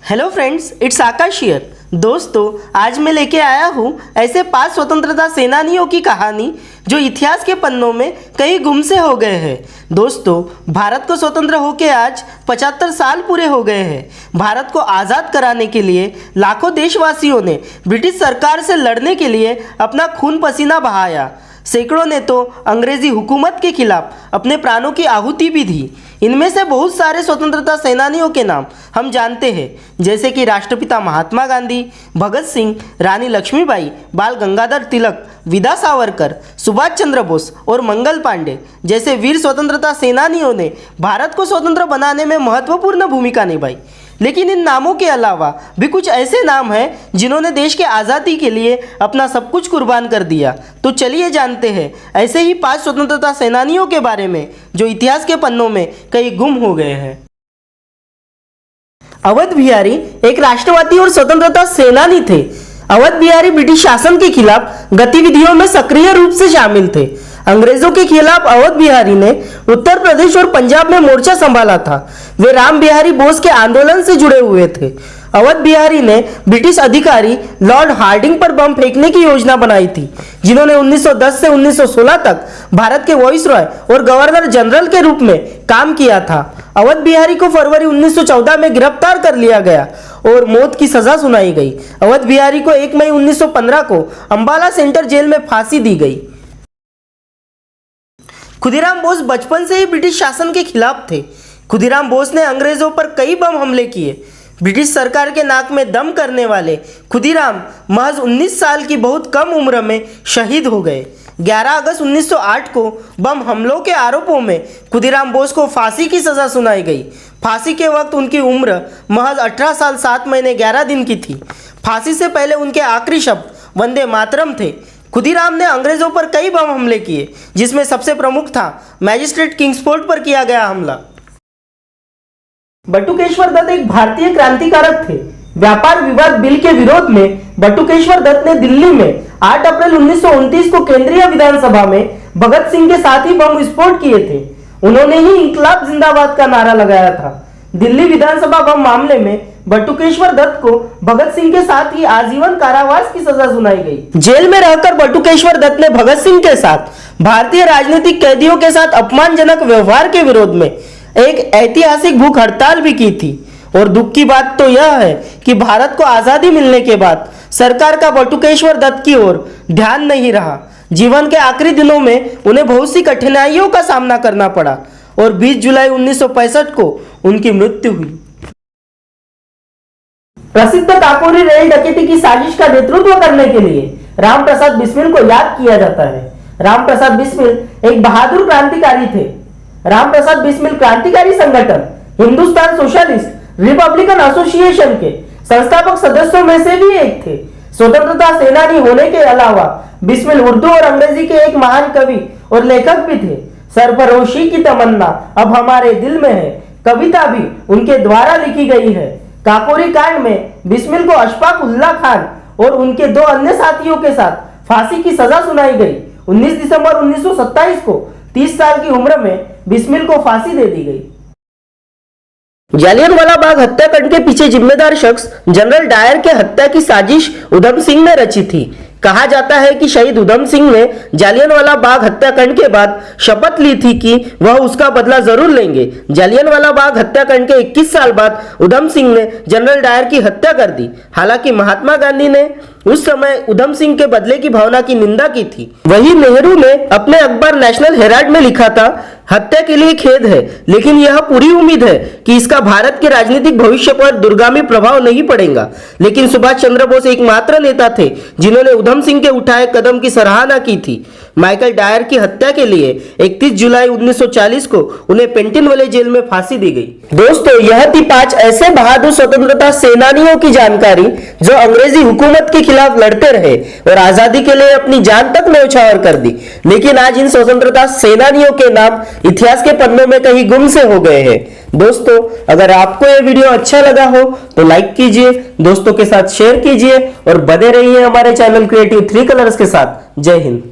Hello friends, it's Akash here. दोस्तों, आज मैं लेके आया हूँ ऐसे 5 स्वतंत्रता सेनानियों की कहानी जो इतिहास के पन्नों में कहीं गुम से हो गए हैं। दोस्तों, भारत को स्वतंत्र होकर आज 75 साल पूरे हो गए हैं। भारत को आज़ाद कराने के लिए लाखों देशवासियों ने ब्रिटिश सरकार से लड़ने के लिए अपना खून पसीना बहाया। सैकड़ों ने तो अंग्रेजी हुकूमत के खिलाफ अपने प्राणों की आहुति भी दी। इनमें से बहुत सारे स्वतंत्रता सेनानियों के नाम हम जानते हैं, जैसे कि राष्ट्रपिता महात्मा गांधी, भगत सिंह, रानी लक्ष्मीबाई, बाल गंगाधर तिलक, विदा सावरकर, सुभाष चंद्र बोस और मंगल पांडे जैसे वीर स्वतंत्रता सेनानियों ने भारत को स्वतंत्र बनाने में महत्वपूर्ण भूमिका निभाई। लेकिन इन नामों के अलावा भी कुछ ऐसे नाम हैं जिन्होंने देश के आज़ादी के लिए अपना सब कुछ कुर्बान कर दिया। तो चलिए जानते हैं ऐसे ही 5 स्वतंत्रता सेनानियों के बारे में जो इतिहास के पन्नों में कहीं गुम हो गए हैं। अवध बिहारी एक राष्ट्रवादी और स्वतंत्रता सेनानी थे। अवध बिहारी ब्रिटिश शासन के खिलाफ गतिविधियों में सक्रिय रूप से शामिल थे। अंग्रेजों के खिलाफ अवध बिहारी ने उत्तर प्रदेश और पंजाब में मोर्चा संभाला था। वे राम बिहारी बोस के आंदोलन से जुड़े हुए थे। अवध बिहारी ने ब्रिटिश अधिकारी लॉर्ड हार्डिंग पर बम फेंकने की योजना बनाई थी, जिन्होंने 1910 से 1916 तक भारत के वाइसरॉय और गवर्नर जनरल के रूप में काम किया था। अवध बिहारी को फरवरी 1914 में गिरफ्तार कर लिया गया और मौत की सजा सुनाई गई। अवध बिहारी को 1 मई 1915 को अंबाला सेंट्रल जेल में फांसी दी गई। खुदीराम बोस बचपन से ही ब्रिटिश शासन के खिलाफ थे। खुदीराम बोस ने अंग्रेजों पर कई बम हमले किए। ब्रिटिश सरकार के नाक में दम करने वाले खुदीराम महज 19 साल की बहुत कम उम्र में शहीद हो गए। 11 अगस्त 1908 को बम हमलों के आरोपों में खुदीराम बोस को फांसी की सजा सुनाई गई। फांसी के वक्त उनकी उम्र महज 18 साल 7 महीने 11 दिन की थी। फांसी से पहले उनके आखिरी शब्द वंदे मातरम थे। खुदीराम ने अंग्रेजों पर कई बम हमले किए, जिसमें सबसे प्रमुख था मैजिस्ट्रेट किंग्सफोर्ड पर किया गया हमला। बटुकेश्वर दत्त एक भारतीय क्रांतिकारक थे। व्यापार विवाद बिल के विरोध में बटुकेश्वर दत्त ने दिल्ली में 8 अप्रैल 1929 को केंद्रीय विधानसभा में भगत सिंह के साथ ही बम विस्फोट किए थे। उन्होंने ही इंकलाब जिंदाबाद का नारा लगाया था। दिल्ली विधानसभा बम मामले में बटुकेश्वर दत्त को भगत सिंह के साथ ही आजीवन कारावास की सजा सुनाई गई। जेल में रहकर बटुकेश्वर दत्त ने भगत सिंह के साथ भारतीय राजनीतिक कैदियों के साथ अपमानजनक व्यवहार के विरोध में एक ऐतिहासिक भूख हड़ताल भी की थी। और दुख की बात तो यह है कि भारत को आजादी मिलने के बाद सरकार का बटुकेश्वर दत्त की ओर ध्यान नहीं रहा। जीवन के आखिरी दिनों में उन्हें बहुत सी कठिनाइयों का सामना करना पड़ा और 20 जुलाई 1965 को उनकी मृत्यु हुई। प्रसिद्ध काकोरी रेल डकैती की साजिश का नेतृत्व करने के लिए राम प्रसाद बिस्मिल को याद किया जाता है। राम प्रसाद बिस्मिल एक बहादुर क्रांतिकारी थे। राम प्रसाद बिस्मिल क्रांतिकारी संगठन हिंदुस्तान सोशलिस्ट रिपब्लिकन एसोसिएशन के संस्थापक सदस्यों में से भी एक थे। स्वतंत्रता सेनानी होने के अलावा बिस्मिल उर्दू और अंग्रेजी के एक महान कवि और लेखक भी थे। सरफरोशी की तमन्ना अब हमारे दिल में है कविता भी उनके द्वारा लिखी गई है। काकोरी कांड में बिस्मिल को अशफाक उल्लाह खान और उनके 2 अन्य साथियों के साथ फांसी की सजा सुनाई गई। 19 दिसंबर 1927 को 30 साल की उम्र में बिस्मिल को फांसी दे दी गई। जालियनवाला बाग हत्याकांड के पीछे जिम्मेदार शख्स जनरल डायर के हत्या की साजिश उधम सिंह ने रची थी। कहा जाता है कि शहीद उधम सिंह ने जालियनवाला बाग हत्याकांड के बाद शपथ ली थी कि वह उसका बदला जरूर लेंगे। जालियनवाला बाग हत्याकांड के 21 साल बाद उधम सिंह ने जनरल डायर की हत्या कर दी। हालांकि महात्मा गांधी ने उस समय उधम सिंह के बदले की भावना की निंदा की थी। वहीं नेहरू ने अपने अखबार नेशनल हेराल्ड में लिखा था, हत्या के लिए खेद है, लेकिन यह पूरी उम्मीद है कि इसका भारत के राजनीतिक भविष्य पर दूरगामी प्रभाव नहीं पड़ेगा। लेकिन सुभाष चंद्र बोस एकमात्र नेता थे जिन्होंने उधम सिंह के उठाए कदम की सराहना की थी। माइकल डायर की हत्या के लिए 31 जुलाई 1940 को उन्हें पेंटिनवले जेल में फांसी दी गई। दोस्तों, यह थी 5 ऐसे बहादुर स्वतंत्रता सेनानियों की जानकारी जो अंग्रेजी हुकूमत के खिलाफ लड़ते रहे और आजादी के लिए अपनी जान तक न्यौछावर कर दी। लेकिन आज इन स्वतंत्रता सेनानियों के नाम इतिहास के पन्नों में कहीं गुम से हो गए हैं। दोस्तों, अगर आपको यह वीडियो अच्छा लगा हो तो लाइक कीजिए, दोस्तों के साथ शेयर कीजिए और बने रहिए हमारे चैनल क्रिएटिव 3 कलर्स के साथ। जय हिंद।